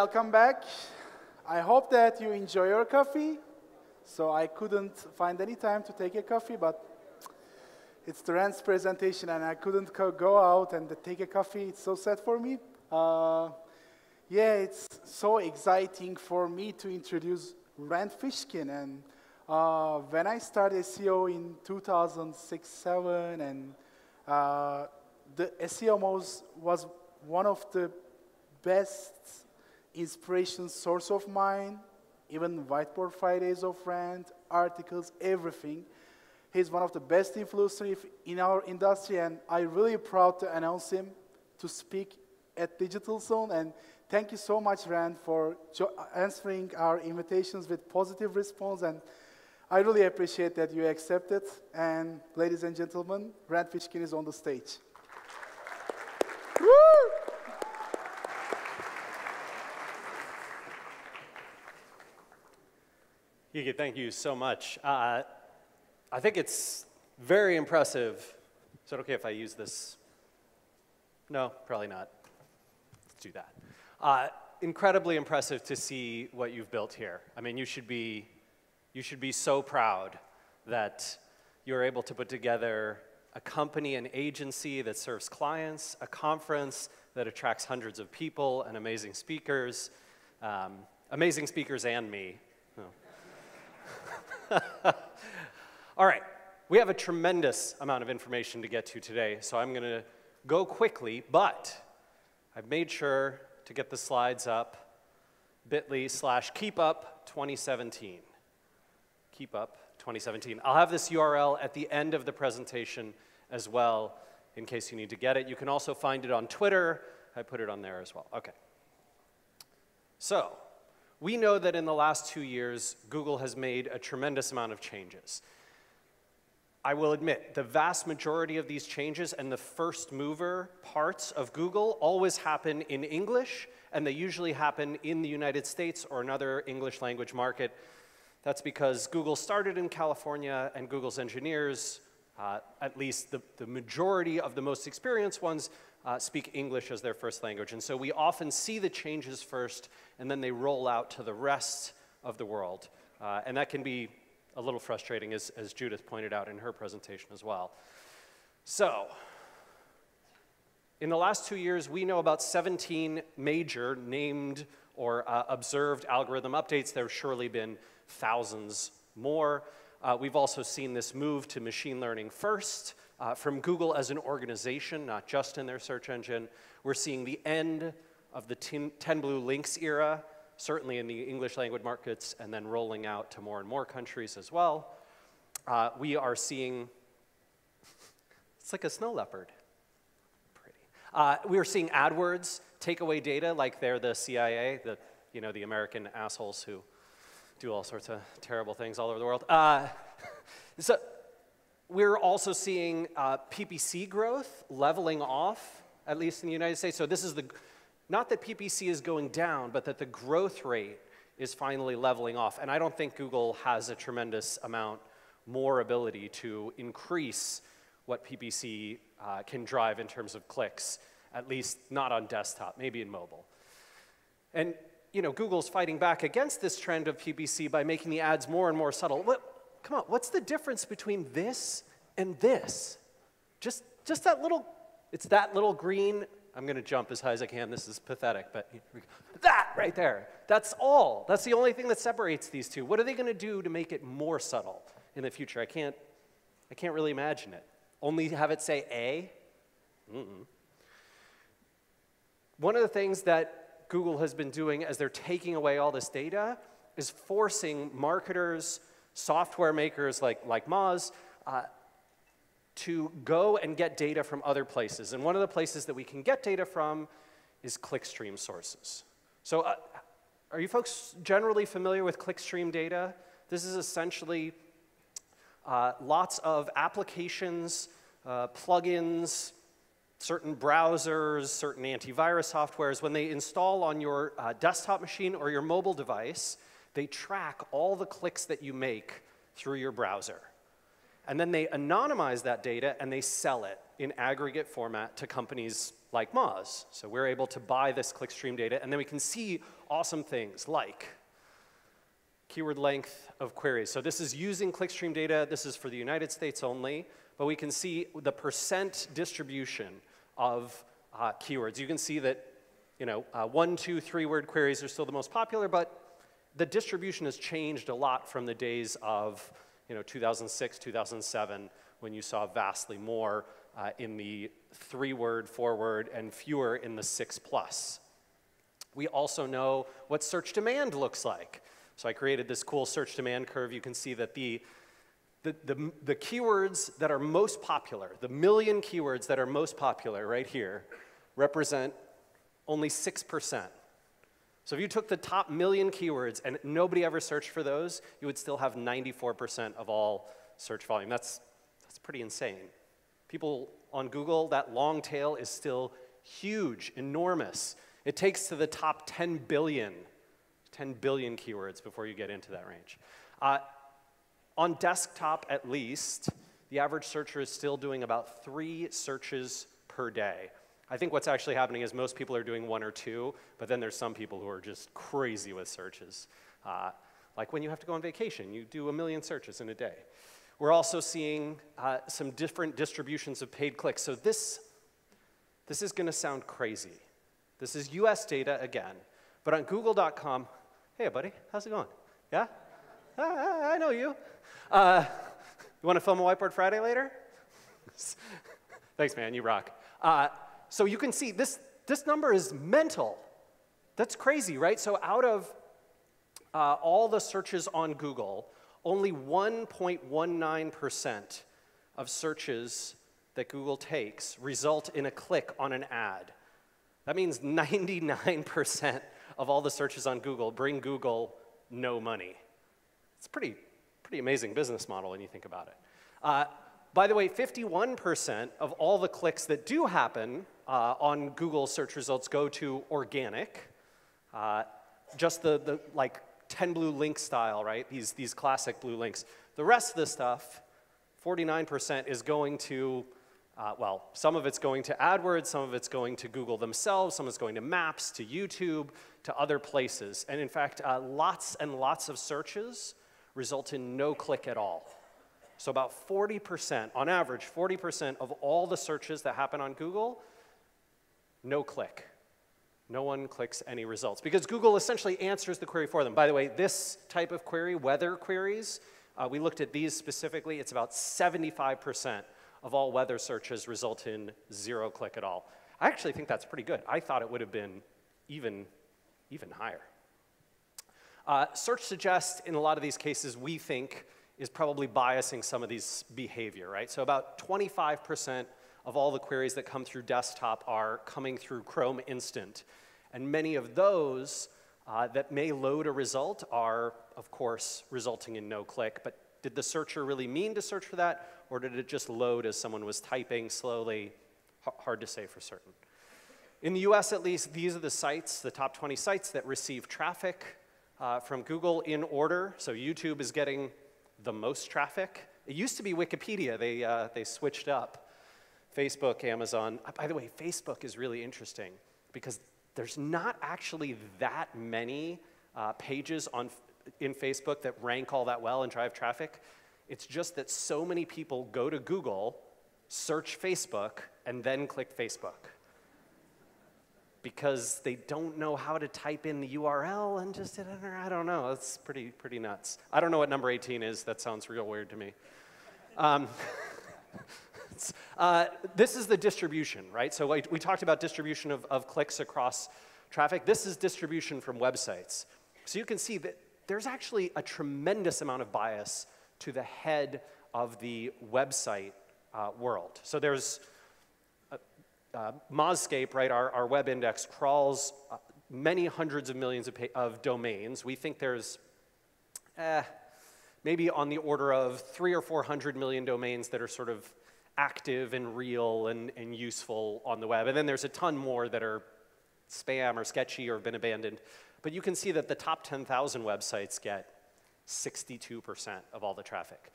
welcome back. I hope that you enjoy your coffee. So I couldn't find any time to take a coffee, but it's the Rand's presentation, and I couldn't go out and take a coffee. It's so sad for me. Yeah, it's so exciting for me to introduce Rand Fishkin. And when I started SEO in 2006-07, and the SEO was one of the best inspiration source of mine, even Whiteboard Fridays of Rand, articles, everything. He's one of the best influencers in our industry, and I'm really proud to announce him to speak at digitalzone. And thank you so much, Rand, for answering our invitations with positive response. And I really appreciate that you accepted. And ladies and gentlemen, Rand Fishkin is on the stage. Woo! Yige, thank you so much. I think it's very impressive. Is it okay if I use this? No, probably not. Let's do that. Incredibly impressive to see what you've built here. I mean, you should be so proud that you're able to put together a company, an agency that serves clients, a conference that attracts hundreds of people and amazing speakers and me. All right, we have a tremendous amount of information to get to today, so I'm going to go quickly, but I've made sure to get the slides up, bit.ly/keepup2017. Keepup 2017. I'll have this URL at the end of the presentation as well, in case you need to get it. You can also find it on Twitter. I put it on there as well. Okay. So, we know that in the last 2 years, Google has made a tremendous amount of changes. I will admit, the vast majority of these changes and the first mover parts of Google always happen in English, and they usually happen in the United States or another English language market. That's because Google started in California, and Google's engineers, at least the majority of the most experienced ones, speak English as their first language. And so we often see the changes first, and then they roll out to the rest of the world. And that can be a little frustrating, as Judith pointed out in her presentation as well. So, in the last 2 years, we know about 17 major named or observed algorithm updates. There have surely been thousands more. We've also seen this move to machine learning first from Google as an organization, not just in their search engine. We're seeing the end of the 10 blue links era, certainly in the English language markets, and then rolling out to more and more countries as well. We are seeing, it's like a snow leopard. Pretty. We are seeing AdWords take away data like they're the CIA, the American assholes who do all sorts of terrible things all over the world. So we're also seeing PPC growth leveling off, at least in the United States. So this is not that PPC is going down, but that the growth rate is finally leveling off. And I don't think Google has a tremendous amount more ability to increase what PPC can drive in terms of clicks, at least not on desktop, maybe in mobile. And Google's fighting back against this trend of PPC by making the ads more and more subtle. Come on, what's the difference between this and this? Just that little, it's that little green. I'm going to jump as high as I can. This is pathetic, but that right there. That's all. That's the only thing that separates these two. What are they going to do to make it more subtle in the future? I can't really imagine it. Only have it say A? One of the things that Google has been doing as they're taking away all this data is forcing marketers, software makers like Moz, to go and get data from other places. And one of the places that we can get data from is Clickstream sources. So are you folks generally familiar with Clickstream Data? This is essentially lots of applications, plugins, certain browsers, certain antivirus softwares. When they install on your desktop machine or your mobile device, they track all the clicks that you make through your browser. And then they anonymize that data and they sell it in aggregate format to companies like Moz. So we're able to buy this Clickstream data, and then we can see awesome things like keyword length of queries. So this is using Clickstream Data. This is for the United States only, but we can see the percent distribution of keywords. You can see that 1, 2, 3-word queries are still the most popular, but the distribution has changed a lot from the days of 2006, 2007, when you saw vastly more in the 3-word, 4-word, and fewer in the 6+. We also know what search demand looks like. So I created this cool search demand curve. You can see that the keywords that are most popular, the million keywords that are most popular right here, represent only 6%. So if you took the top million keywords and nobody ever searched for those, you would still have 94% of all search volume. That's pretty insane. People on Google, that long tail is still huge, enormous. It takes to the top 10 billion keywords before you get into that range. On desktop, at least, the average searcher is still doing about 3 searches per day. I think what's actually happening is most people are doing 1 or 2, but then there's some people who are just crazy with searches. Like when you have to go on vacation, you do 1 million searches in a day. We're also seeing some different distributions of paid clicks. So this is going to sound crazy. This is US data again, but on google.com, hey buddy, how's it going? Yeah? I know you. You want to film a Whiteboard Friday later? Thanks, man, you rock. So you can see this number is mental. That's crazy, right? So out of all the searches on Google, only 1.19% of searches that Google takes result in a click on an ad. That means 99% of all the searches on Google bring Google no money. It's a pretty amazing business model when you think about it. By the way, 51% of all the clicks that do happen on Google search results go to organic. Just the like 10 blue link style, right? These classic blue links. The rest of the stuff, 49% is going to, well, some of it's going to AdWords, some of it's going to Google themselves, some is going to Maps, to YouTube, to other places. And in fact, lots and lots of searches result in no click at all. So about 40%, on average, 40% of all the searches that happen on Google, no click. No one clicks any results, because Google essentially answers the query for them. By the way, this type of query, weather queries, we looked at these specifically. It's about 75% of all weather searches result in 0 click at all. I actually think that's pretty good. I thought it would have been even higher. Search suggest, in a lot of these cases, we think is probably biasing some of these behavior, right? So about 25% of all the queries that come through desktop are coming through Chrome Instant. And many of those that may load a result are, of course, resulting in no click. But did the searcher really mean to search for that, or did it just load as someone was typing slowly? Hard to say for certain. In the US, at least, these are the sites, the top 20 sites that receive traffic from Google in order. So YouTube is getting the most traffic. It used to be Wikipedia. They switched up. Facebook, Amazon. By the way, Facebook is really interesting because there's not actually that many pages in Facebook that rank all that well and drive traffic. It's just that so many people go to Google, search Facebook, and then click Facebook because they don't know how to type in the URL and just, I don't know, it's pretty nuts. I don't know what number 18 is. That sounds real weird to me. This is the distribution, right? So we talked about distribution of clicks across traffic. This is distribution from websites. So you can see that there's actually a tremendous amount of bias to the head of the website world. So there's Mozscape, right? Our web index crawls many hundreds of millions of domains. We think there's maybe on the order of 300 or 400 million domains that are sort of active and real and useful on the web. And then there's a ton more that are spam or sketchy or have been abandoned. But you can see that the top 10,000 websites get 62% of all the traffic.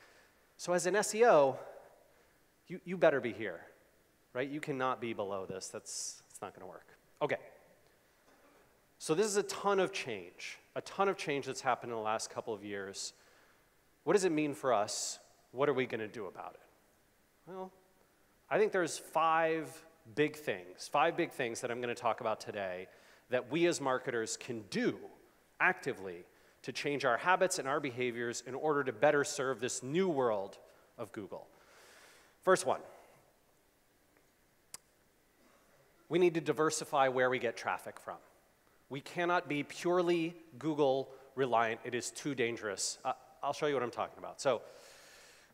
So as an SEO, you better be here, right? You cannot be below this. It's not going to work. Okay. So this is a ton of change that's happened in the last couple of years. What does it mean for us? What are we going to do about it? Well, I think there's five big things that I'm going to talk about today that we as marketers can do actively to change our habits and our behaviors in order to better serve this new world of Google. First one, we need to diversify where we get traffic from. We cannot be purely Google reliant. It is too dangerous. I'll show you what I'm talking about. So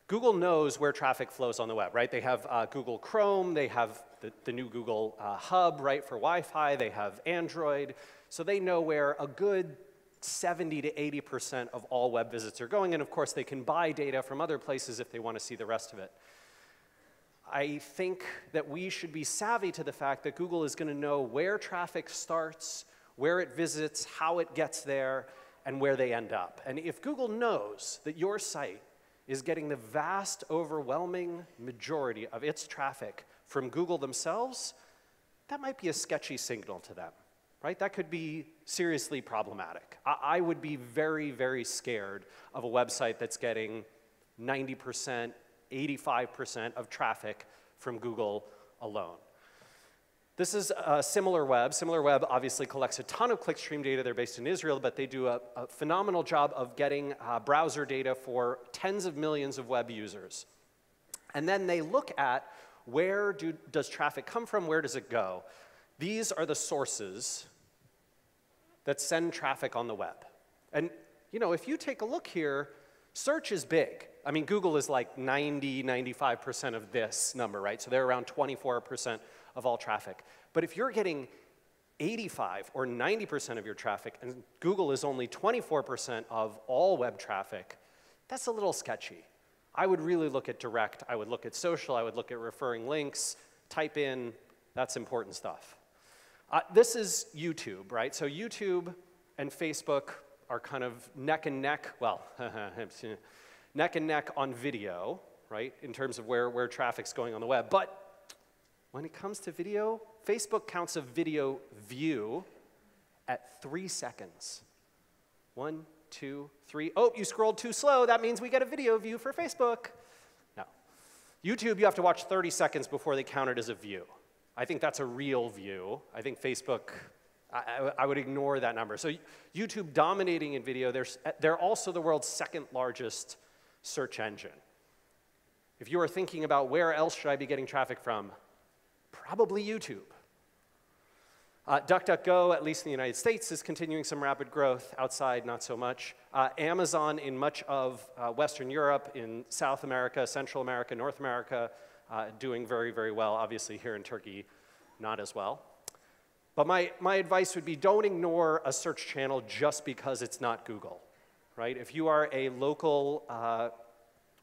Google knows where traffic flows on the web, right? They have Google Chrome, they have the new Google Hub, right, for Wi-Fi, they have Android. So they know where a good 70 to 80% of all web visits are going, and of course they can buy data from other places if they want to see the rest of it. I think that we should be savvy to the fact that Google is going to know where traffic starts, where it visits, how it gets there, and where they end up. And if Google knows that your site is getting the vast, overwhelming majority of its traffic from Google themselves, that might be a sketchy signal to them, right? That could be seriously problematic. I would be very, very scared of a website that's getting 90%, 85% of traffic from Google alone. This is SimilarWeb. SimilarWeb obviously collects a ton of Clickstream data. They're based in Israel, but they do a phenomenal job of getting browser data for tens of millions of web users. And then they look at where does traffic come from, where does it go? These are the sources that send traffic on the web. And you know, if you take a look here, search is big. I mean, Google is like 90, 95% of this number, right? So they're around 24% of all traffic. But if you're getting 85 or 90% of your traffic, and Google is only 24% of all web traffic, that's a little sketchy. I would really look at direct, I would look at social, I would look at referring links, type in, that's important stuff. This is YouTube, right? So YouTube and Facebook are kind of neck and neck, well, neck and neck on video, right, in terms of where traffic's going on the web. But when it comes to video, Facebook counts a video view at 3 seconds. 1, 2, 3. Oh, you scrolled too slow. That means we get a video view for Facebook. No. YouTube, you have to watch 30 seconds before they count it as a view. I think that's a real view. I think Facebook, I would ignore that number. So YouTube dominating in video, they're also the world's second largest search engine. If you are thinking about where else should I be getting traffic from, probably YouTube. DuckDuckGo, at least in the United States, is continuing some rapid growth. Outside, not so much. Amazon in much of Western Europe, in South America, Central America, North America, doing very, very well. Obviously, here in Turkey, not as well. But my advice would be don't ignore a search channel just because it's not Google, right? If you are a local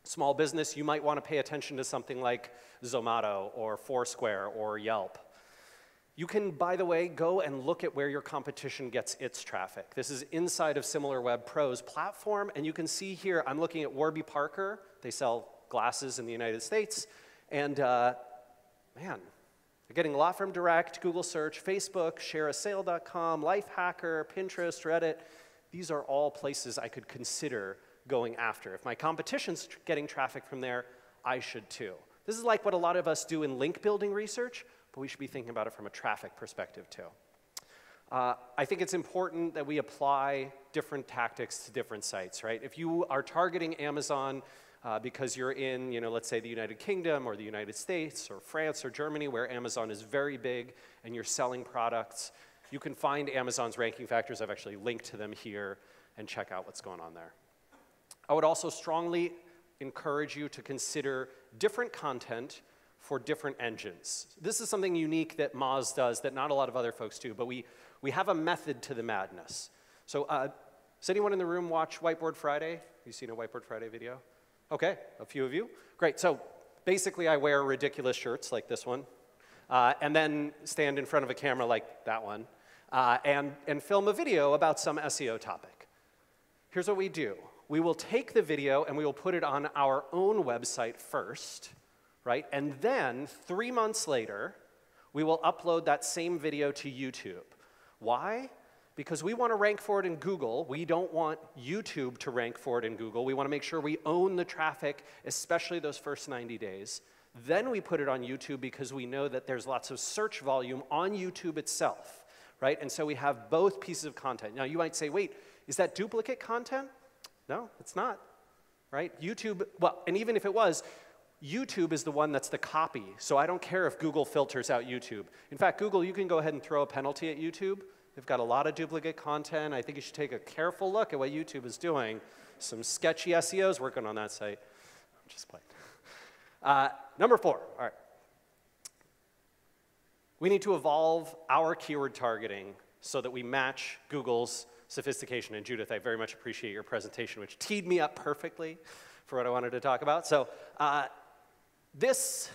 small business, you might want to pay attention to something like Zomato or Foursquare or Yelp. You can, by the way, go and look at where your competition gets its traffic. This is inside of SimilarWeb Pro's platform, and you can see here, I'm looking at Warby Parker. They sell glasses in the United States, and man, they're getting a lot from direct, Google search, Facebook, shareasale.com, Lifehacker, Pinterest, Reddit. These are all places I could consider going after. If my competition's getting traffic from there, I should too. This is like what a lot of us do in link building research, but we should be thinking about it from a traffic perspective too. I think it's important that we apply different tactics to different sites, right? If you are targeting Amazon because you're in, let's say the United Kingdom or the United States or France or Germany, where Amazon is very big and you're selling products, you can find Amazon's ranking factors. I've actually linked to them here and check out what's going on there. I would also strongly encourage you to consider different content for different engines. This is something unique that Moz does that not a lot of other folks do, but we have a method to the madness. So does anyone in the room watch Whiteboard Friday? Have you seen a Whiteboard Friday video? Okay, a few of you. Great, so basically I wear ridiculous shirts like this one, and then stand in front of a camera like that one, and film a video about some SEO topic. Here's what we do. We will take the video and we will put it on our own website first, right? And then 3 months later, we will upload that same video to YouTube. Why? because we want to rank for it in Google. We don't want YouTube to rank for it in Google. We want to make sure we own the traffic, especially those first 90 days. Then we put it on YouTube because we know that there's lots of search volume on YouTube itself, right? And so we have both pieces of content. Now you might say, wait, is that duplicate content? No, it's not, right? YouTube, well, and even if it was, YouTube is the one that's the copy. So I don't care if Google filters out YouTube. In fact, Google, you can go ahead and throw a penalty at YouTube. They've got a lot of duplicate content. I think you should take a careful look at what YouTube is doing. Some sketchy SEOs working on that site. I'm just playing. Number 4, all right. We need to evolve our keyword targeting so that we match Google's sophistication. And Judith, I very much appreciate your presentation, which teed me up perfectly for what I wanted to talk about. So this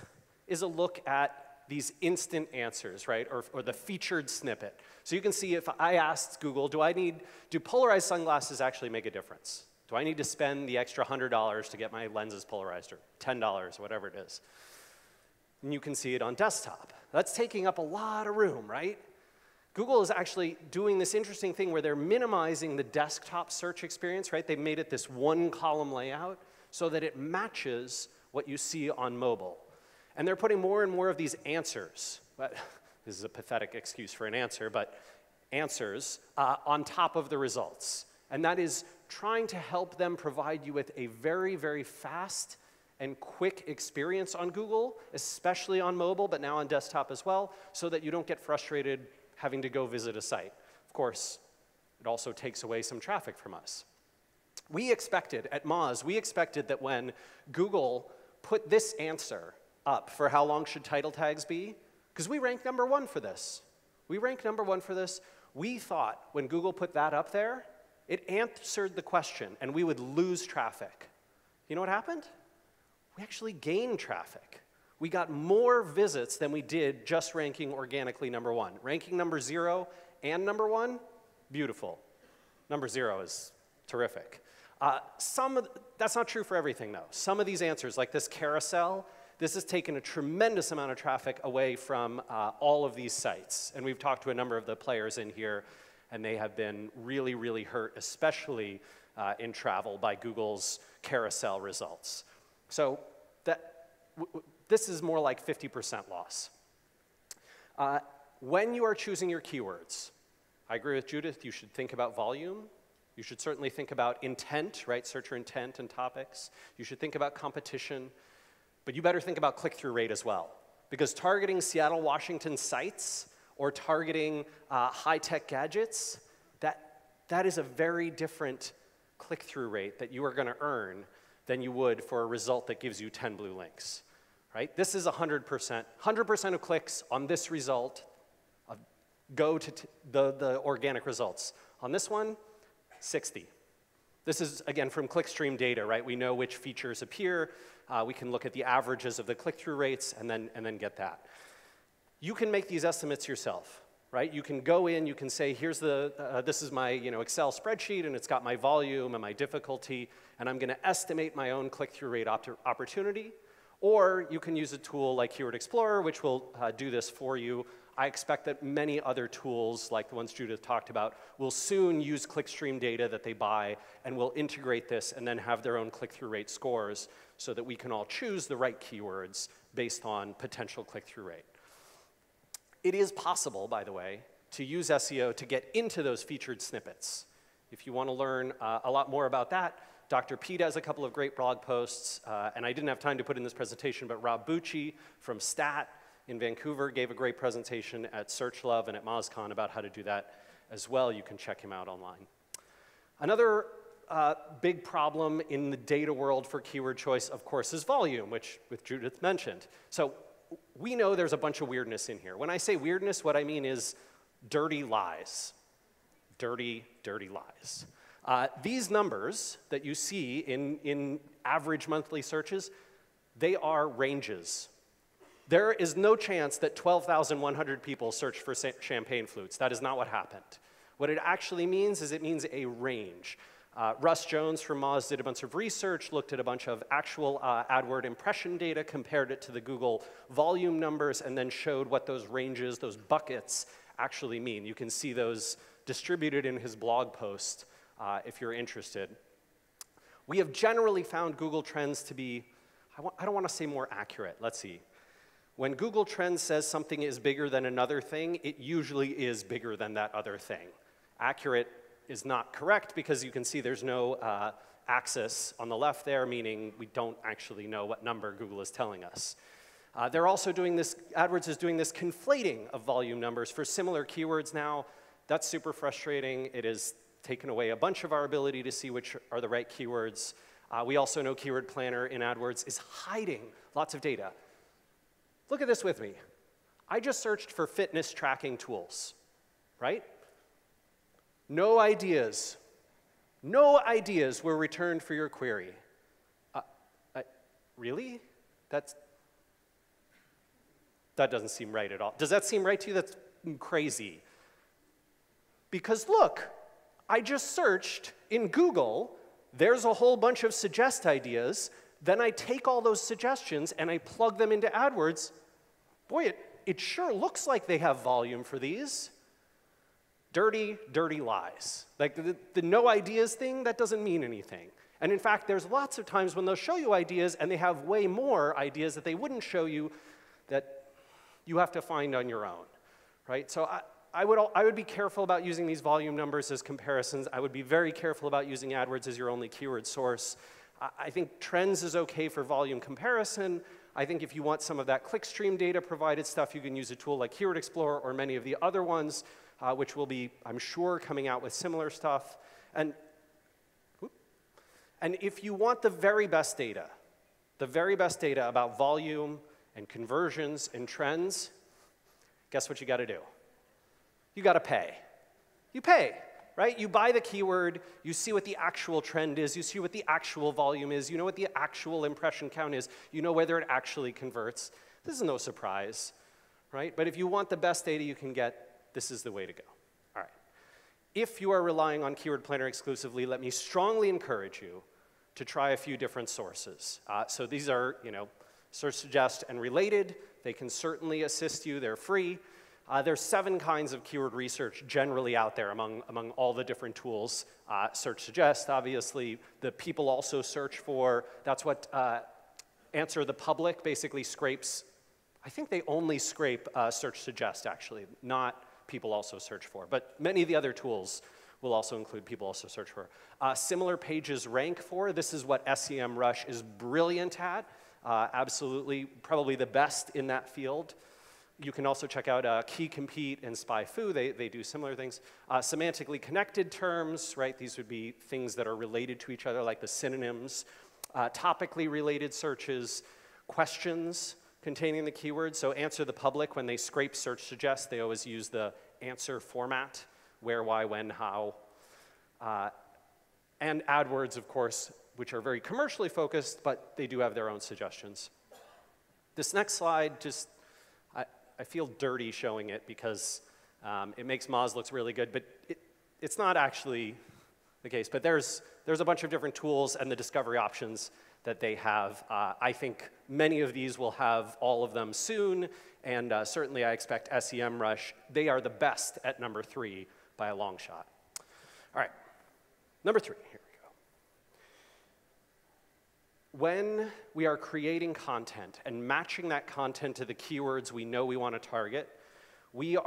is a look at these instant answers, right, or the featured snippet. So you can see if I asked Google, do polarized sunglasses actually make a difference? Do I need to spend the extra $100 to get my lenses polarized, or $10, or whatever it is? And you can see it on desktop. That's taking up a lot of room, right? Google is actually doing this interesting thing where they're minimizing the desktop search experience, right? They've made it this one-column layout so that it matches what you see on mobile. And they're putting more and more of these answers, but this is a pathetic excuse for an answer, but answers on top of the results. And that is trying to help them provide you with a very, very fast and quick experience on Google, especially on mobile, but now on desktop as well, so that you don't get frustrated having to go visit a site. Of course, it also takes away some traffic from us. We expected, at Moz, we expected that when Google put this answer up for how long should title tags be, because we ranked #1 for this. We ranked #1 for this. We thought when Google put that up there, it answered the question and we would lose traffic. You know what happened? We actually gained traffic. We got more visits than we did just ranking organically #1. Ranking #0 and #1, beautiful. #0 is terrific. That's not true for everything, though. Some of these answers, like this carousel, this has taken a tremendous amount of traffic away from all of these sites. And we've talked to a number of the players in here, and they have been really, really hurt, especially in travel, by Google's carousel results. So this is more like 50% loss. When you are choosing your keywords, I agree with Judith, you should think about volume. You should certainly think about intent, right? Searcher intent and topics. You should think about competition. But you better think about click-through rate as well. Because targeting Seattle, Washington sites or targeting high-tech gadgets, that is a very different click-through rate that you are going to earn than you would for a result that gives you 10 blue links, right? This is 100%. 100% of clicks on this result go to the organic results. On this one, 60. This is, again, from Clickstream Data, right? We know which features appear. We can look at the averages of the click-through rates and then get that. You can make these estimates yourself, right? You can go in, you can say, here's this is my Excel spreadsheet, and it's got my volume and my difficulty, and I'm going to estimate my own click-through rate opportunity. Or you can use a tool like Keyword Explorer, which will do this for you. I expect that many other tools, like the ones Judith talked about, will soon use Clickstream Data that they buy and will integrate this and then have their own click-through rate scores so that we can all choose the right keywords based on potential click-through rate. It is possible, by the way, to use SEO to get into those featured snippets. If you want to learn a lot more about that, Dr. Pete has a couple of great blog posts, and I didn't have time to put in this presentation, but Rob Bucci from Stat in Vancouver gave a great presentation at SearchLove and at MozCon about how to do that as well. You can check him out online. Another big problem in the data world for keyword choice, of course, is volume, which Judith mentioned. So we know there's a bunch of weirdness in here. When I say weirdness, what I mean is dirty lies. Dirty, dirty lies. These numbers that you see in average monthly searches, they are ranges. There is no chance that 12,100 people searched for champagne flutes. That is not what happened. What it actually means is it means a range. Russ Jones from Moz did a bunch of research, looked at a bunch of actual AdWord impression data, compared it to the Google volume numbers, and then showed what those ranges, those buckets, actually mean. You can see those distributed in his blog post if you're interested. We have generally found Google Trends to be, I don't want to say more accurate. Let's see. When Google Trends says something is bigger than another thing, it usually is bigger than that other thing. Accurate is not correct because you can see there's no axis on the left there, meaning we don't actually know what number Google is telling us. They're also doing this, AdWords is doing this conflating of volume numbers for similar keywords now. That's super frustrating. It has taken away a bunch of our ability to see which are the right keywords. We also know Keyword Planner in AdWords is hiding lots of data. Look at this with me. I just searched for fitness tracking tools, right? No ideas were returned for your query. Really? That doesn't seem right at all. Does that seem right to you? That's crazy. Because look, I just searched in Google, there's a whole bunch of suggest ideas, then I take all those suggestions and I plug them into AdWords. Boy, it sure looks like they have volume for these. Dirty, dirty lies. Like the no ideas thing, that doesn't mean anything. And in fact, there's lots of times when they'll show you ideas and they have way more ideas that they wouldn't show you that you have to find on your own, right? So I would be careful about using these volume numbers as comparisons. I would be very careful about using AdWords as your only keyword source. I think Trends is okay for volume comparison. I think if you want some of that Clickstream Data provided stuff, you can use a tool like Keyword Explorer or many of the other ones, which will be, I'm sure, coming out with similar stuff. And if you want the very best data about volume and conversions and trends, guess what you got to do? You got to pay. You pay, right? You buy the keyword, you see what the actual trend is, you see what the actual volume is, you know what the actual impression count is, you know whether it actually converts. This is no surprise, right? But if you want the best data you can get, this is the way to go. All right. If you are relying on Keyword Planner exclusively, let me strongly encourage you to try a few different sources. So these are, Search Suggest and Related. They can certainly assist you. They're free. There's 7 kinds of keyword research generally out there among all the different tools. Search Suggest, obviously. The people also search for. That's what Answer the Public basically scrapes. I think they only scrape Search Suggest, actually, not people also search for. But many of the other tools will also include people also search for. Similar pages rank for. This is what SEMrush is brilliant at. Absolutely, probably the best in that field. You can also check out Key Compete and SpyFu. They do similar things. Semantically connected terms, right? These would be things that are related to each other, like the synonyms. Topically related searches. Questions containing the keywords. So Answer the Public, when they scrape Search Suggest, they always use the answer format. Where, why, when, how. And AdWords, of course, which are very commercially focused, but they do have their own suggestions. This next slide, just, I feel dirty showing it because it makes Moz look really good, but it's not actually the case. But there's a bunch of different tools and the discovery options that they have. I think many of these will have all of them soon, and certainly I expect SEMrush. They are the best at number 3 by a long shot. All right, number 3, here we go. When we are creating content and matching that content to the keywords we know we want to target, we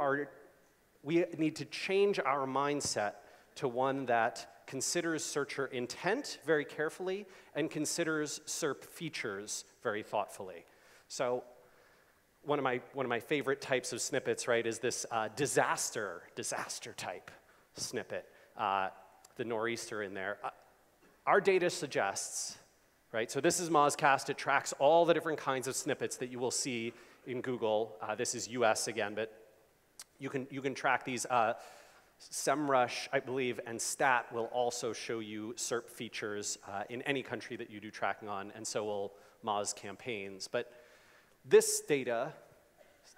need to change our mindset to one that considers searcher intent very carefully and considers SERP features very thoughtfully. So one of my favorite types of snippets, right, is this disaster type snippet, the nor'easter in there. Our data suggests, right, so this is Mozcast. It tracks all the different kinds of snippets that you will see in Google. This is US again, but you can track these. SEMrush, I believe, and Stat will also show you SERP features in any country that you do tracking on, and so will Moz campaigns. But this data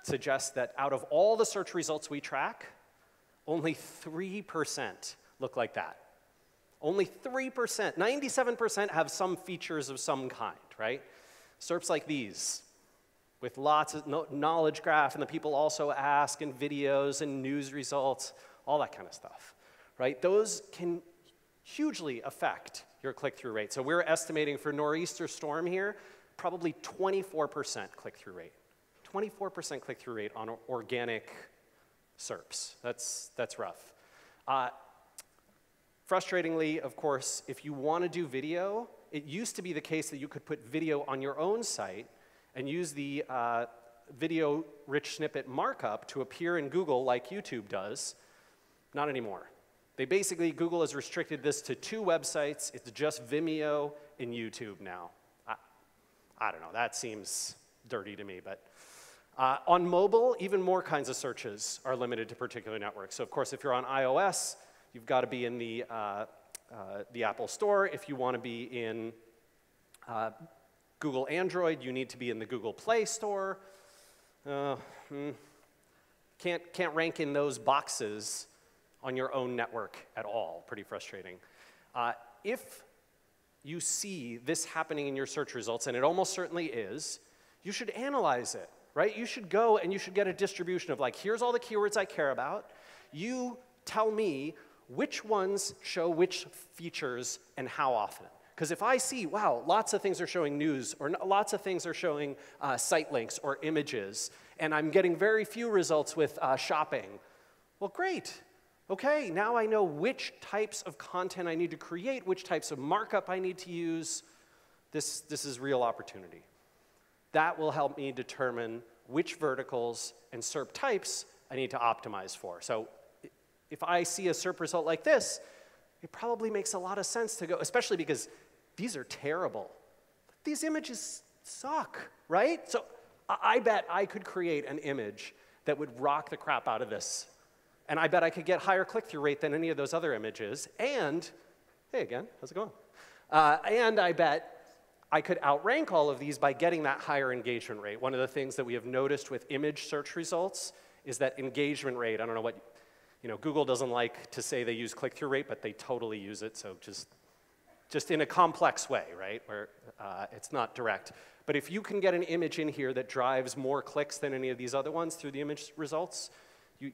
suggests that out of all the search results we track, only 3% look like that. Only 3%. 97% have some features of some kind, right? SERPs like these, with lots of knowledge graph, and the people also ask, and videos, and news results, all that kind of stuff. right? Those can hugely affect your click-through rate. So we're estimating for nor'easter storm here, probably 24% click-through rate. 24% click-through rate on organic SERPs. That's rough. Frustratingly, of course, if you want to do video, it used to be the case that you could put video on your own site and use the video-rich snippet markup to appear in Google like YouTube does. Not anymore. Google has restricted this to 2 websites. It's just Vimeo and YouTube now. I don't know, that seems dirty to me, but on mobile, even more kinds of searches are limited to particular networks. So of course, if you're on iOS, you've got to be in the Apple Store. If you want to be in Google Android, you need to be in the Google Play Store. Can't rank in those boxes on your own network at all. Pretty frustrating. If you see this happening in your search results, and it almost certainly is, you should analyze it, right? You should go and you should get a distribution of like, here's all the keywords I care about. You tell me which ones show which features and how often. Because if I see, wow, lots of things are showing news, or lots of things are showing site links or images, and I'm getting very few results with shopping, well, great. Okay, now I know which types of content I need to create, which types of markup I need to use. This is real opportunity. That will help me determine which verticals and SERP types I need to optimize for. So if I see a SERP result like this, it probably makes a lot of sense to go, especially because these are terrible. These images suck, right? So I bet I could create an image that would rock the crap out of this. And I bet I could get higher click-through rate than any of those other images. And, hey again, how's it going? And I bet I could outrank all of these by getting that higher engagement rate. One of the things that we have noticed with image search results is that engagement rate. I don't know what, Google doesn't like to say they use click-through rate, but they totally use it. So just in a complex way, right, where it's not direct. But if you can get an image in here that drives more clicks than any of these other ones through the image results,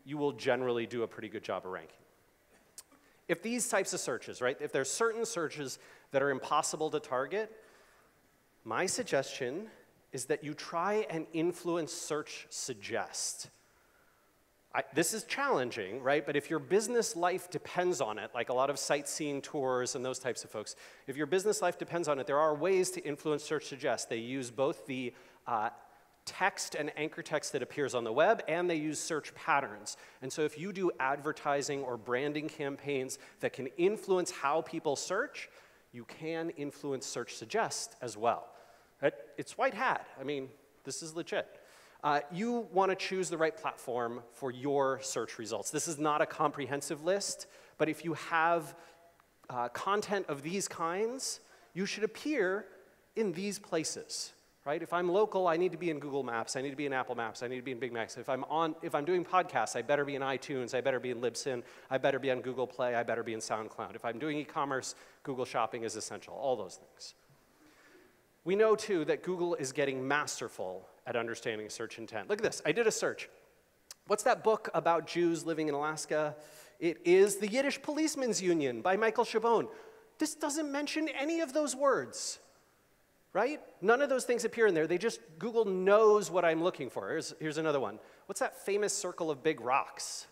you will generally do a pretty good job of ranking. If these types of searches, right, if there's certain searches that are impossible to target, my suggestion is that you try and influence search suggest. This is challenging, right? But if your business life depends on it, like a lot of sightseeing tours and those types of folks, if your business life depends on it, there are ways to influence search suggest. They use both the text and anchor text that appears on the web, and they use search patterns. And so if you do advertising or branding campaigns that can influence how people search, you can influence search suggest as well. It's white hat. I mean, this is legit. You want to choose the right platform for your search results. This is not a comprehensive list, but if you have content of these kinds, you should appear in these places. Right? If I'm local, I need to be in Google Maps. I need to be in Apple Maps. I need to be in Big Macs. If I'm doing podcasts, I better be in iTunes. I better be in Libsyn. I better be on Google Play. I better be in SoundCloud. If I'm doing e-commerce, Google Shopping is essential. All those things. We know, too, that Google is getting masterful at understanding search intent. Look at this. I did a search. What's that book about Jews living in Alaska? It is The Yiddish Policeman's Union by Michael Chabon. This doesn't mention any of those words. Right? None of those things appear in there. Google knows what I'm looking for. Here's another one. What's that famous circle of big rocks?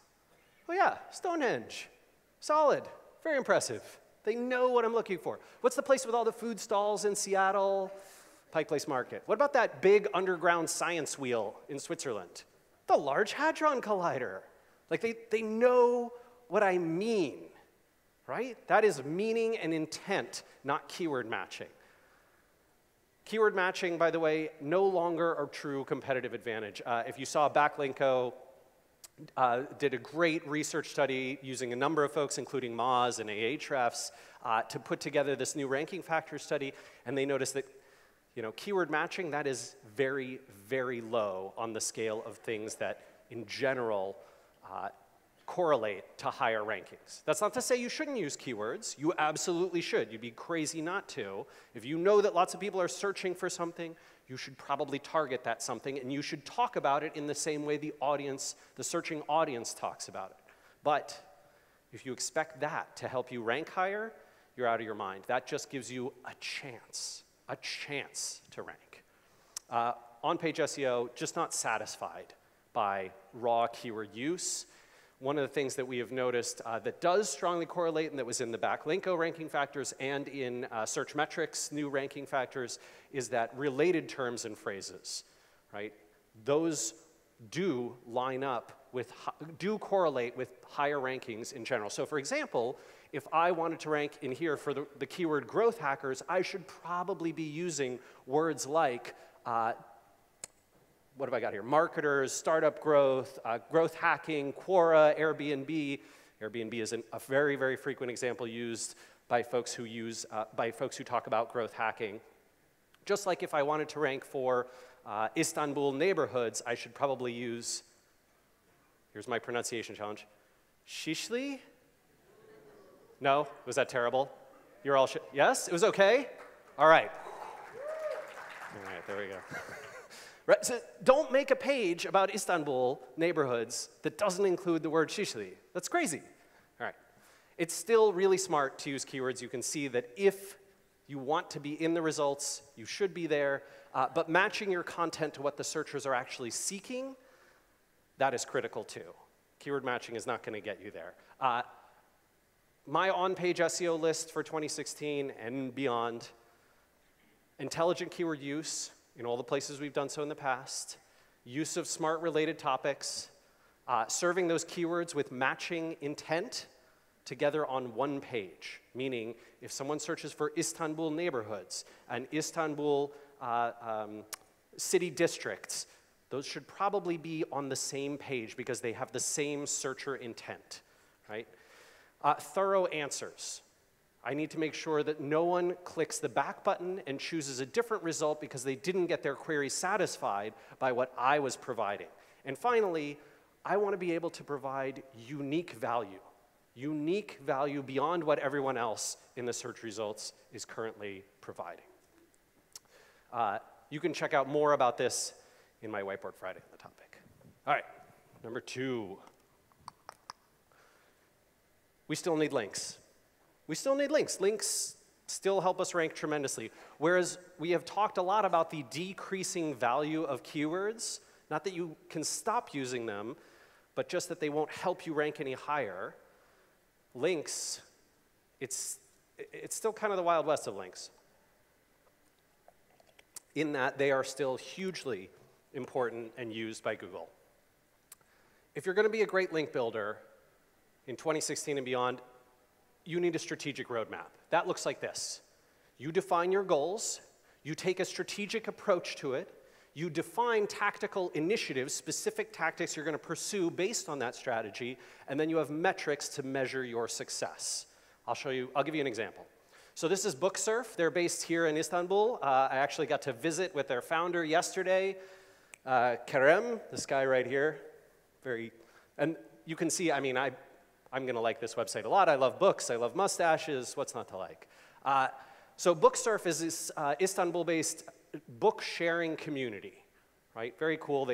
Oh yeah, Stonehenge. Solid. Very impressive. They know what I'm looking for. What's the place with all the food stalls in Seattle? Pike Place Market. What about that big underground science wheel in Switzerland? The Large Hadron Collider. Like they know what I mean, right? That is meaning and intent, not keyword matching. Keyword matching, by the way, no longer a true competitive advantage. If you saw Backlinko did a great research study using a number of folks, including Moz and Ahrefs, to put together this new ranking factor study, and they noticed that keyword matching, that is very, very low on the scale of things that, in general, correlate to higher rankings. That's not to say you shouldn't use keywords. You absolutely should. You'd be crazy not to. If you know that lots of people are searching for something, you should probably target that something, and you should talk about it in the same way the searching audience talks about it. But If you expect that to help you rank higher, you're out of your mind. That just gives you a chance to rank. On-page SEO, just not satisfied by raw keyword use. One of the things that we have noticed that does strongly correlate, and that was in the backlinko ranking factors and in search metrics new ranking factors, is that related terms and phrases, right? Those do line up with, do correlate with higher rankings in general. So for example, if I wanted to rank in here for the keyword growth hackers, I should probably be using words like, what have I got here? Marketers, startup growth, growth hacking, Quora, Airbnb. Airbnb is a very, very frequent example used by folks who talk about growth hacking. Just like if I wanted to rank for Istanbul neighborhoods, I should probably use, here's my pronunciation challenge, Shishli? No? Was that terrible? You're all, yes? It was okay? All right. All right, there we go. Right, so don't make a page about Istanbul neighborhoods that doesn't include the word Shishli. That's crazy. All right. It's still really smart to use keywords. You can see that if you want to be in the results, you should be there. But matching your content to what the searchers are actually seeking, that is critical too. Keyword matching is not going to get you there. My on-page SEO list for 2016 and beyond, intelligent keyword use, in all the places we've done so in the past, use of smart related topics, serving those keywords with matching intent together on one page, meaning if someone searches for Istanbul neighborhoods and Istanbul city districts, those should probably be on the same page because they have the same searcher intent, right? Thorough answers. I need to make sure that no one clicks the back button and chooses a different result because they didn't get their query satisfied by what I was providing. And finally, I want to be able to provide unique value beyond what everyone else in the search results is currently providing. You can check out more about this in my Whiteboard Friday on the topic. All right, number 2. We still need links. We still need links. Links still help us rank tremendously. Whereas we have talked a lot about the decreasing value of keywords, not that you can stop using them, but just that they won't help you rank any higher. Links, it's still kind of the Wild West of links, in that they are still hugely important and used by Google. If you're going to be a great link builder in 2016 and beyond, you need a strategic roadmap. That looks like this. You define your goals, you take a strategic approach to it, you define tactical initiatives, specific tactics you're going to pursue based on that strategy, and then you have metrics to measure your success. I'll give you an example. So this is BookSurf. They're based here in Istanbul. I actually got to visit with their founder yesterday, Kerem, this guy right here. And you can see, I mean, I'm going to like this website a lot. I love books. I love mustaches. What's not to like? So BookSurf is this Istanbul-based book sharing community, right? Very cool.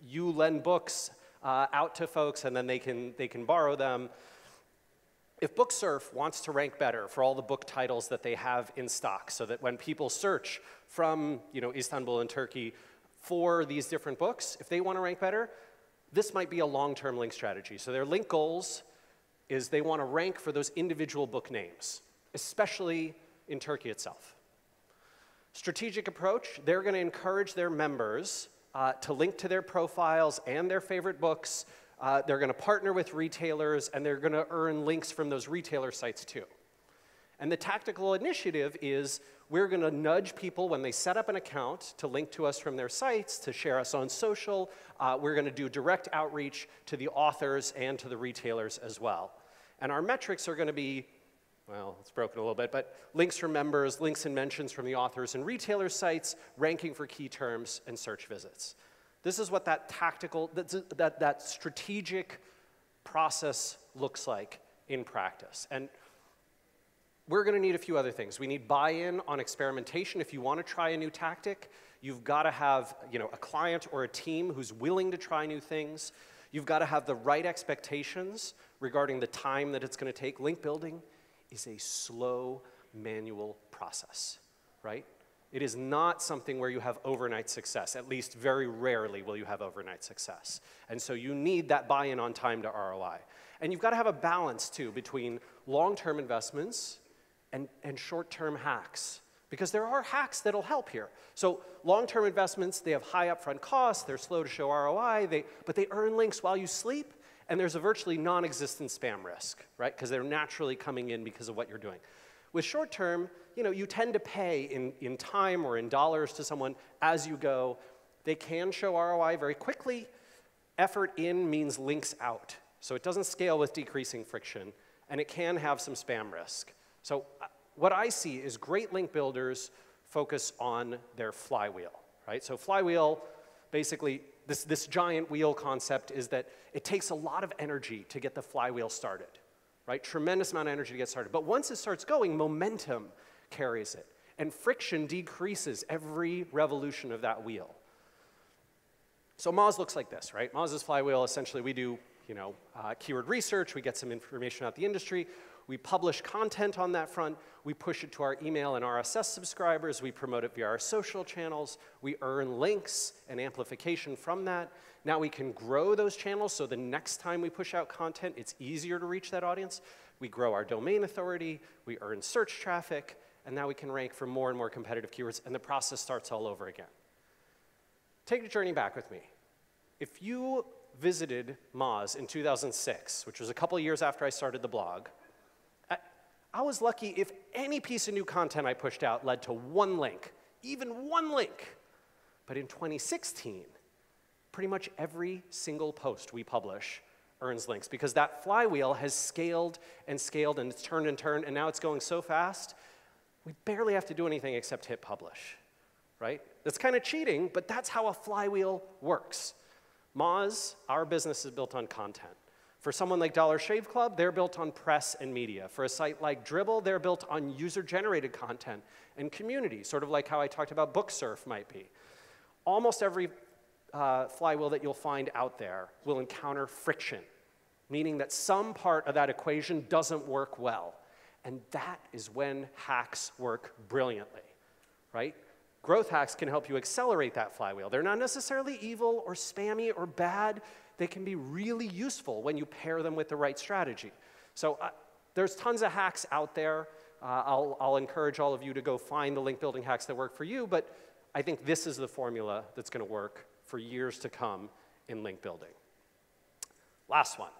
You lend books out to folks, and then they can borrow them. If BookSurf wants to rank better for all the book titles that they have in stock, so that when people search from Istanbul and Turkey for these different books, if they want to rank better, this might be a long-term link strategy. So their link goals is they want to rank for those individual book names, especially in Turkey itself. Strategic approach, they're going to encourage their members to link to their profiles and their favorite books. They're going to partner with retailers, and they're going to earn links from those retailer sites too. And the tactical initiative is we're going to nudge people when they set up an account to link to us from their sites, to share us on social. We're going to do direct outreach to the authors and to the retailers as well. And our metrics are going to be, well, it's broken a little bit, but links from members, links and mentions from the authors and retailer sites, ranking for key terms, and search visits. This is what that tactical, that strategic process looks like in practice. And we're going to need a few other things. We need buy-in on experimentation. If you want to try a new tactic, you've got to have a client or a team who's willing to try new things. You've got to have the right expectations regarding the time that it's going to take. Link building is a slow, manual process, right? It is not something where you have overnight success. At least very rarely will you have overnight success. And so you need that buy-in on time to ROI. And you've got to have a balance, too, between long-term investments and short-term hacks. Because there are hacks that'll help here. So long-term investments, they have high upfront costs, they're slow to show ROI, but they earn links while you sleep, and there's a virtually non-existent spam risk, right? Because they're naturally coming in because of what you're doing. With short-term, you tend to pay in time or in dollars to someone as you go. They can show ROI very quickly. Effort in means links out. So it doesn't scale with decreasing friction, and it can have some spam risk. So what I see is great link builders focus on their flywheel, right? So flywheel, basically, this giant wheel concept is that it takes a lot of energy to get the flywheel started, right? Tremendous amount of energy to get started. But once it starts going, momentum carries it. And friction decreases every revolution of that wheel. So Moz looks like this, right? Moz's flywheel, essentially, we do keyword research, we get some information out the industry, we publish content on that front, we push it to our email and RSS subscribers, we promote it via our social channels, we earn links and amplification from that. Now we can grow those channels so the next time we push out content, it's easier to reach that audience. We grow our domain authority, we earn search traffic, and now we can rank for more and more competitive keywords, and the process starts all over again. Take a journey back with me. If you visited Moz in 2006, which was a couple of years after I started the blog, I was lucky if any piece of new content I pushed out led to one link, even one link. But in 2016, pretty much every single post we publish earns links because that flywheel has scaled and scaled and it's turned and turned, and now it's going so fast, we barely have to do anything except hit publish, right? That's kind of cheating, but that's how a flywheel works. Moz, our business is built on content. For someone like Dollar Shave Club, they're built on press and media. For a site like Dribbble, they're built on user-generated content and community, sort of like how I talked about BookSurf might be. Almost every flywheel that you'll find out there will encounter friction, meaning that some part of that equation doesn't work well. And that is when hacks work brilliantly, right? Growth hacks can help you accelerate that flywheel. They're not necessarily evil or spammy or bad. They can be really useful when you pair them with the right strategy. So there's tons of hacks out there. I'll encourage all of you to go find the link building hacks that work for you, but I think this is the formula that's going to work for years to come in link building. Last one.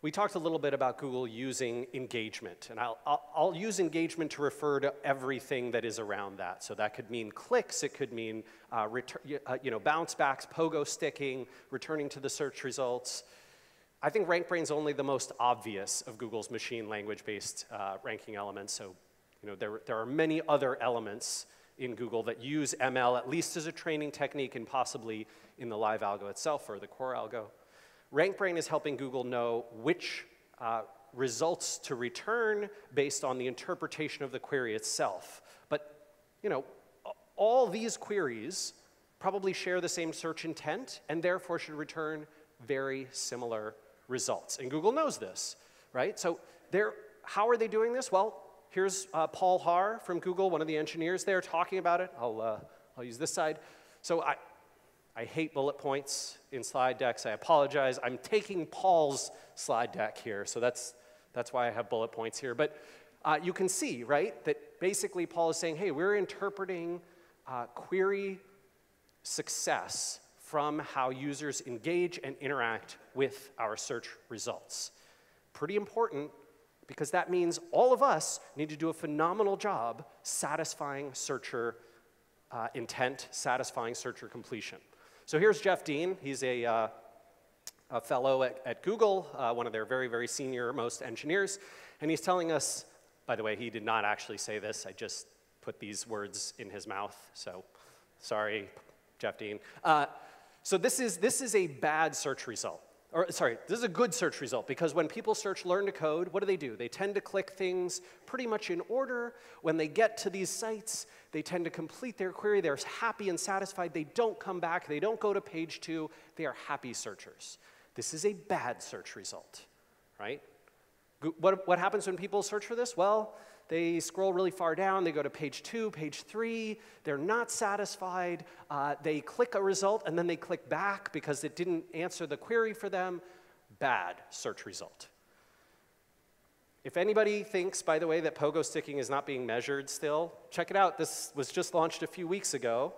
We talked a little bit about Google using engagement, and I'll use engagement to refer to everything that is around that. So that could mean clicks, it could mean bounce backs, pogo sticking, returning to the search results. I think RankBrain's only the most obvious of Google's machine language-based ranking elements. So there are many other elements in Google that use ML, at least as a training technique and possibly in the live algo itself or the core algo. RankBrain is helping Google know which results to return based on the interpretation of the query itself. But all these queries probably share the same search intent and therefore should return very similar results. And Google knows this, right? So how are they doing this? Well, here's Paul Haar from Google, one of the engineers there, talking about it. I'll use this side. So I hate bullet points in slide decks. I apologize. I'm taking Paul's slide deck here, so that's why I have bullet points here. But you can see, right, that basically Paul is saying, hey, we're interpreting query success from how users engage and interact with our search results. Pretty important, because that means all of us need to do a phenomenal job satisfying searcher intent, satisfying searcher completion. So here's Jeff Dean. He's a fellow at Google, one of their very, very senior most engineers. And he's telling us, by the way, he did not actually say this. I just put these words in his mouth. So sorry, Jeff Dean. So this is a bad search result. or sorry, this is a good search result, because when people search learn to code, what do? They tend to click things pretty much in order. When they get to these sites, they tend to complete their query. They're happy and satisfied. They don't come back. They don't go to page 2. They are happy searchers. This is a bad search result, right? What happens when people search for this? Well, they scroll really far down, they go to page 2, page 3, they're not satisfied, they click a result, and then they click back because it didn't answer the query for them. Bad search result. If anybody thinks, by the way, that pogo sticking is not being measured still, check it out. This was just launched a few weeks ago.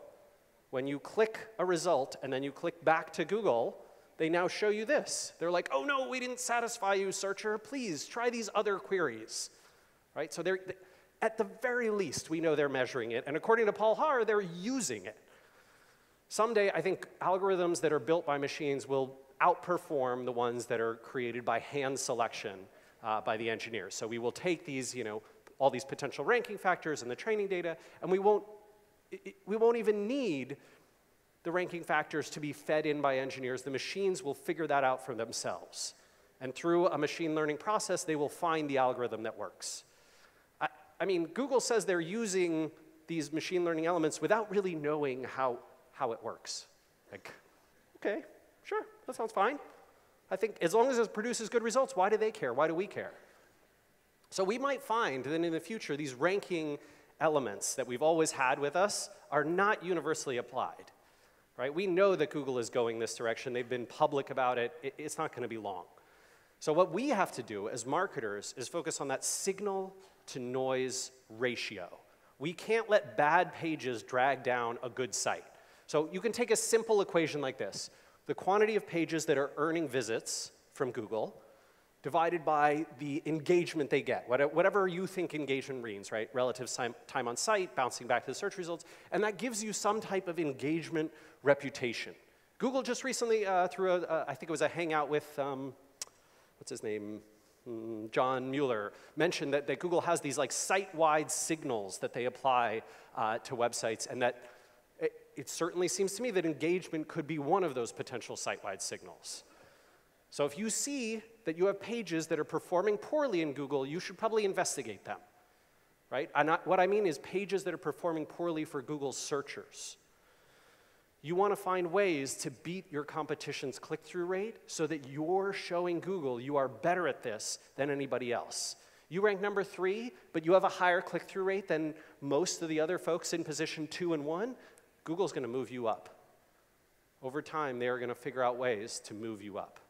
When you click a result and then you click back to Google, they now show you this. They're like, oh no, we didn't satisfy you, searcher. Please try these other queries. Right? So at the very least, we know they're measuring it. And according to Paul Haar, they're using it. Someday, I think algorithms that are built by machines will outperform the ones that are created by hand selection by the engineers. So we will take these, all these potential ranking factors and the training data, and we won't even need the ranking factors to be fed in by engineers. The machines will figure that out for themselves. And through a machine learning process, they will find the algorithm that works. I mean, Google says they're using these machine learning elements without really knowing how it works. Like, okay, sure, that sounds fine. I think as long as it produces good results, why do they care? Why do we care? So we might find that in the future, these ranking elements that we've always had with us are not universally applied. Right? We know that Google is going this direction. They've been public about it. It's not going to be long. So what we have to do as marketers is focus on that signal to noise ratio. We can't let bad pages drag down a good site. So you can take a simple equation like this. The quantity of pages that are earning visits from Google divided by the engagement they get, whatever you think engagement means, right? Relative time on site, bouncing back to the search results, and that gives you some type of engagement reputation. Google just recently, through I think it was a hangout with, what's his name? John Mueller, mentioned that Google has these like site-wide signals that they apply to websites, and that it certainly seems to me that engagement could be one of those potential site-wide signals. So if you see that you have pages that are performing poorly in Google, you should probably investigate them, right? What I mean is pages that are performing poorly for Google searchers. You want to find ways to beat your competition's click-through rate so that you're showing Google you are better at this than anybody else. You rank number 3, but you have a higher click-through rate than most of the other folks in position 2 and 1, Google's going to move you up. Over time, they are going to figure out ways to move you up.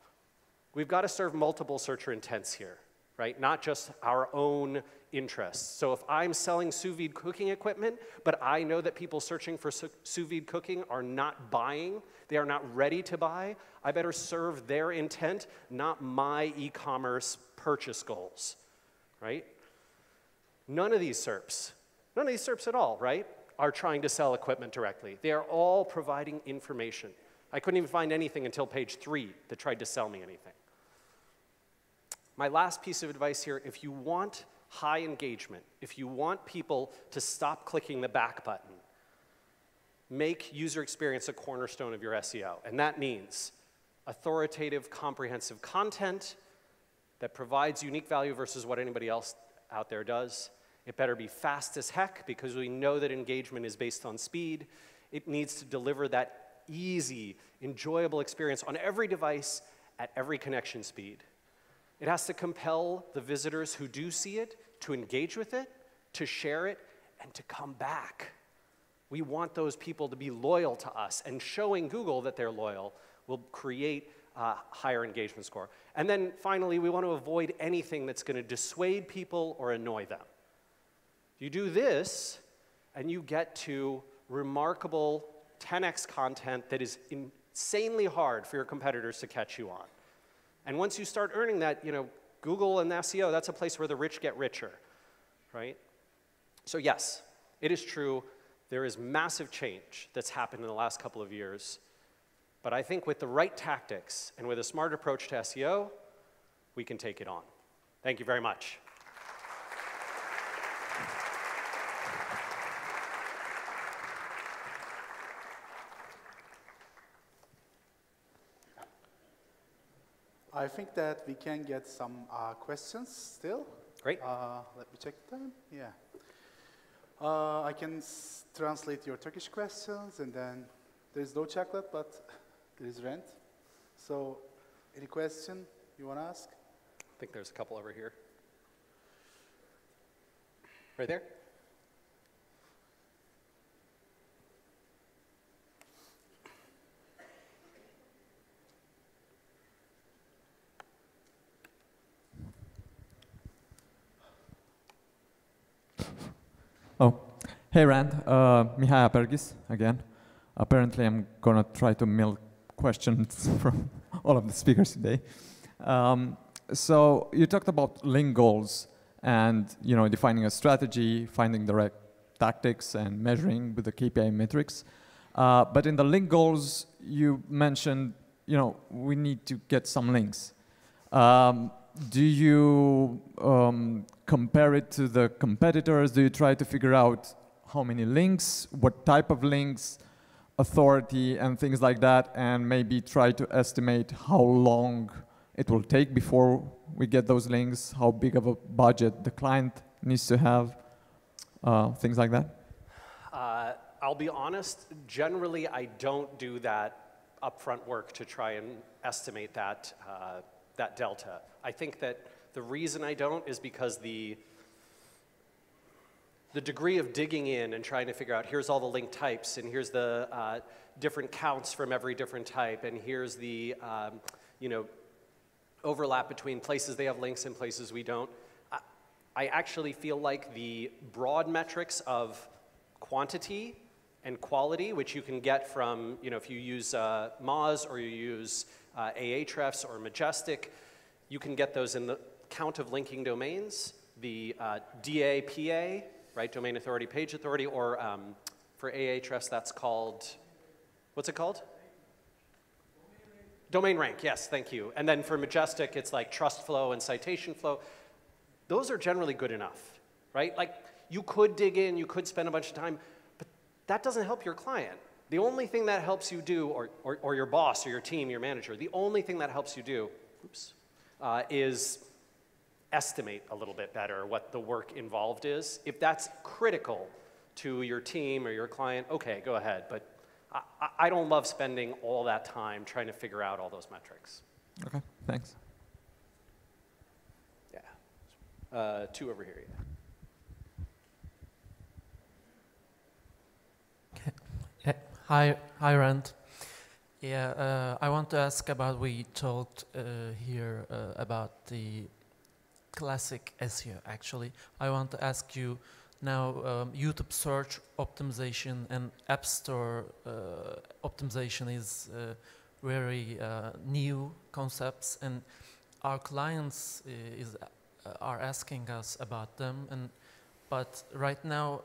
We've got to serve multiple searcher intents here, right? Not just our own interests. So if I'm selling sous vide cooking equipment, but I know that people searching for sous vide cooking are not buying, they are not ready to buy, I better serve their intent, not my e-commerce purchase goals, right? None of these SERPs at all, right, are trying to sell equipment directly. They are all providing information. I couldn't even find anything until page 3 that tried to sell me anything. My last piece of advice here, if you want high engagement, if you want people to stop clicking the back button, make user experience a cornerstone of your SEO. And that means authoritative, comprehensive content that provides unique value versus what anybody else out there does. It better be fast as heck because we know that engagement is based on speed. It needs to deliver that easy, enjoyable experience on every device at every connection speed. It has to compel the visitors who do see it to engage with it, to share it, and to come back. We want those people to be loyal to us, and showing Google that they're loyal will create a higher engagement score. And then finally, we want to avoid anything that's going to dissuade people or annoy them. You do this, and you get to remarkable 10x content that is insanely hard for your competitors to catch you on. And once you start earning that, Google and SEO, that's a place where the rich get richer, right? So yes, it is true, there is massive change that's happened in the last couple of years. But I think with the right tactics and with a smart approach to SEO, we can take it on. Thank you very much. I think that we can get some questions still. Great. Let me check the time. Yeah. I can translate your Turkish questions, and then there's no chocolate, but there is rent. So, any question you want to ask? I think there's a couple over here. Right there. Oh, hey Rand, Mihai Apergis again. Apparently I'm gonna try to milk questions from all of the speakers today. So you talked about link goals and defining a strategy, finding the right tactics and measuring with the KPI metrics. But in the link goals, you mentioned we need to get some links. Do you compare it to the competitors? Do you try to figure out how many links, what type of links, authority, and things like that, and maybe try to estimate how long it will take before we get those links, how big of a budget the client needs to have, things like that? I'll be honest, generally I don't do that upfront work to try and estimate that, that delta. I think that the reason I don't is because the degree of digging in and trying to figure out here's all the link types and here's the different counts from every different type and here's the overlap between places they have links and places we don't. I actually feel like the broad metrics of quantity and quality, which you can get from, if you use Moz or you use Ahrefs or Majestic, you can get those in the count of linking domains, the DAPA, right, domain authority, page authority, or for Ahrefs that's called, what's it called? Domain rank, yes, thank you. And then for Majestic, it's like trust flow and citation flow. Those are generally good enough, right? Like, you could dig in, you could spend a bunch of time, but that doesn't help your client. The only thing that helps you do, or your boss, or your team, your manager, the only thing that helps you do, is estimate a little bit better what the work involved is. If that's critical to your team or your client, okay, go ahead. But I don't love spending all that time trying to figure out all those metrics. Okay, thanks. Yeah. Two over here, yeah. Hi, Rand. Yeah, I want to ask about, we talked here about the classic SEO, actually. I want to ask you now, YouTube search optimization and App Store optimization is very new concepts, and our clients are asking us about them, but right now,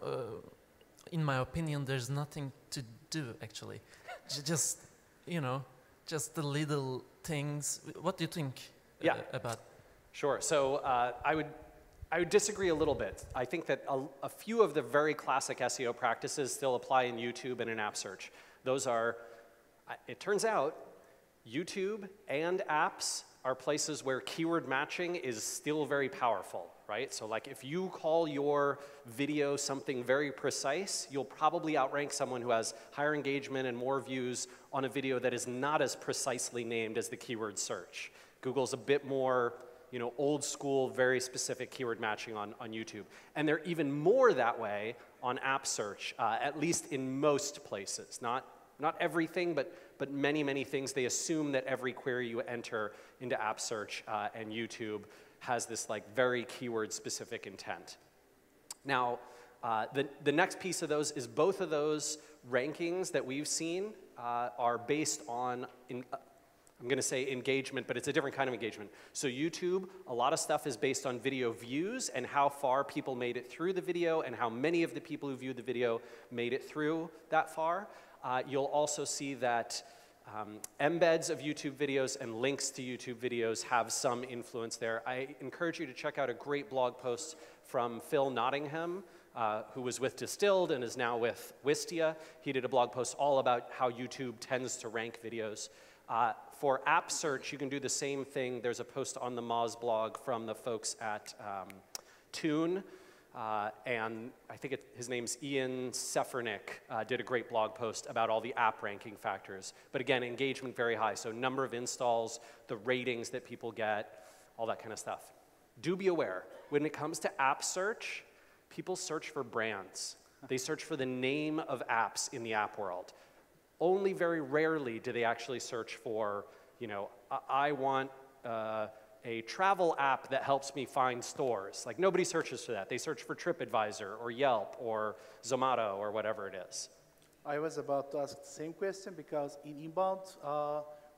in my opinion, there's nothing to do, actually. Just the little things. What do you think about? Sure. So I would disagree a little bit. I think that a few of the very classic SEO practices still apply in YouTube and in app search. Those are, it turns out, YouTube and apps are places where keyword matching is still very powerful, right? So like if you call your video something very precise, you'll probably outrank someone who has higher engagement and more views on a video that is not as precisely named as the keyword search. Google's a bit more, old school, very specific keyword matching on YouTube. And they're even more that way on app search, at least in most places. Not everything, but many, many things. They assume that every query you enter into app search and YouTube has this like very keyword specific intent. Now, the next piece of those is both of those rankings that we've seen are based on, I'm going to say engagement, but it's a different kind of engagement. So YouTube, a lot of stuff is based on video views and how far people made it through the video and how many of the people who viewed the video made it through that far. You'll also see that embeds of YouTube videos and links to YouTube videos have some influence there. I encourage you to check out a great blog post from Phil Nottingham, who was with Distilled and is now with Wistia. He did a blog post all about how YouTube tends to rank videos. For app search, you can do the same thing. There's a post on the Moz blog from the folks at Tune. And I think his name's Ian Sefernik, did a great blog post about all the app ranking factors. But again, engagement very high. So number of installs, the ratings that people get, all that kind of stuff. Do be aware, when it comes to app search, people search for brands. They search for the name of apps in the app world. Only very rarely do they actually search for, you know, I want a travel app that helps me find stores. Like, nobody searches for that. They search for TripAdvisor or Yelp or Zomato or whatever it is. I was about to ask the same question because in Inbound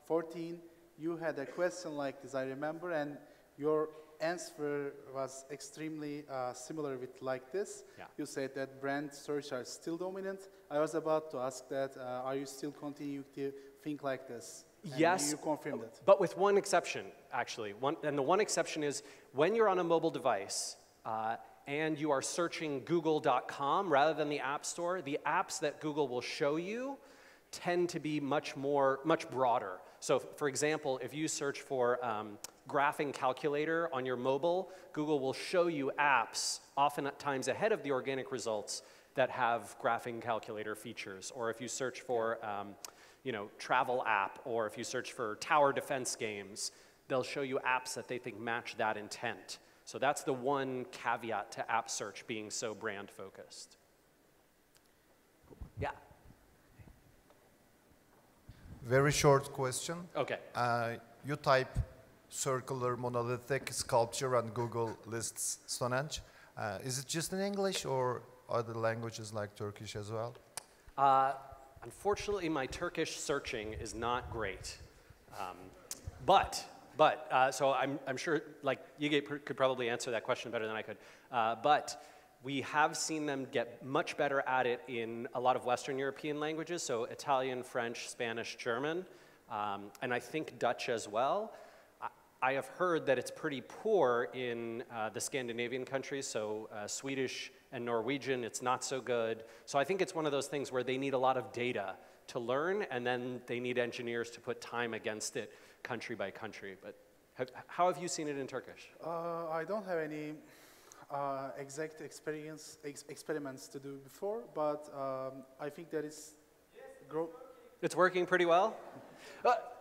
14, you had a question like this, I remember, and your answer was extremely similar with like this. Yeah. You said that brand search are still dominant. I was about to ask that, are you still continuing to think like this? And yes, you confirmed it. But with one exception, actually. And the one exception is when you're on a mobile device and you are searching google.com rather than the App Store, the apps that Google will show you tend to be much broader. So for example, if you search for graphing calculator on your mobile, Google will show you apps oftentimes ahead of the organic results that have graphing calculator features. Or if you search for you know, travel app, or if you search for tower defense games, they'll show you apps that they think match that intent. So that's the one caveat to app search being so brand focused. Yeah. Very short question. Okay. You type circular monolithic sculpture and Google lists Stonehenge. Is it just in English or other languages like Turkish as well? Unfortunately, my Turkish searching is not great. So I'm sure, like, Yige could probably answer that question better than I could. But we have seen them get much better at it in a lot of Western European languages, so Italian, French, Spanish, German, and I think Dutch as well. I have heard that it's pretty poor in the Scandinavian countries, so Swedish and Norwegian, it's not so good. So I think it's one of those things where they need a lot of data to learn, and then they need engineers to put time against it country by country. But how have you seen it in Turkish? I don't have any exact experiments to do before, but I think that is It's working pretty well?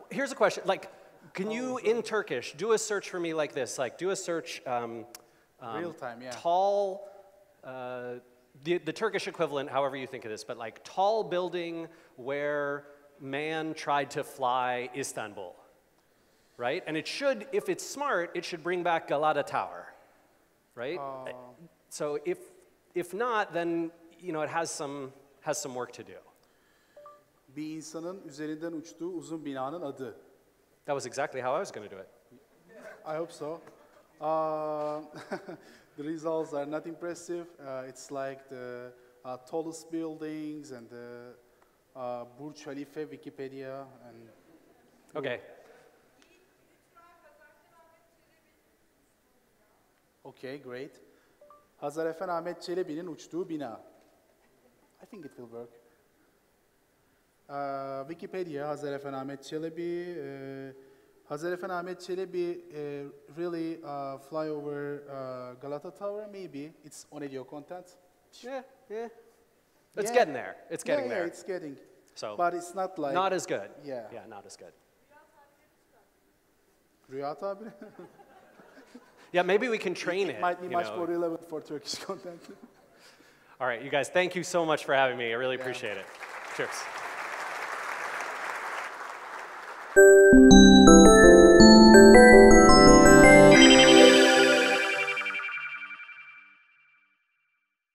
Here's a question. Like, can you, in Turkish, do a search for me like this? Like, do a search, real time, yeah. Tall, the Turkish equivalent, however you think of this, but like tall building where man tried to fly Istanbul, right? And it should, if it's smart, it should bring back Galata Tower, right? So if not, then, you know, it has some work to do. Bir insanın üzerinden uçtuğu uzun binanın adı. That was exactly how I was going to do it. I hope so. The results are not impressive. It's like the tallest buildings and the Burj Khalifa, Wikipedia, and... Okay. Okay, great. Hazarefendi Ahmet Çelebi'nin uçtuğu bina. I think it will work. Wikipedia, Hazarefendi Ahmet Çelebi. Hazarefendi Ahmet Çelebi really fly over Galata Tower, maybe. It's on audio content. Yeah. It's getting there. It's getting there. Yeah, it's getting. So, but it's not like... Not as good. Yeah. Yeah, not as good. Rüya tabiri? Yeah, maybe we can train it. It might be much more relevant for Turkish content. All right, you guys, thank you so much for having me. I really appreciate it. Cheers.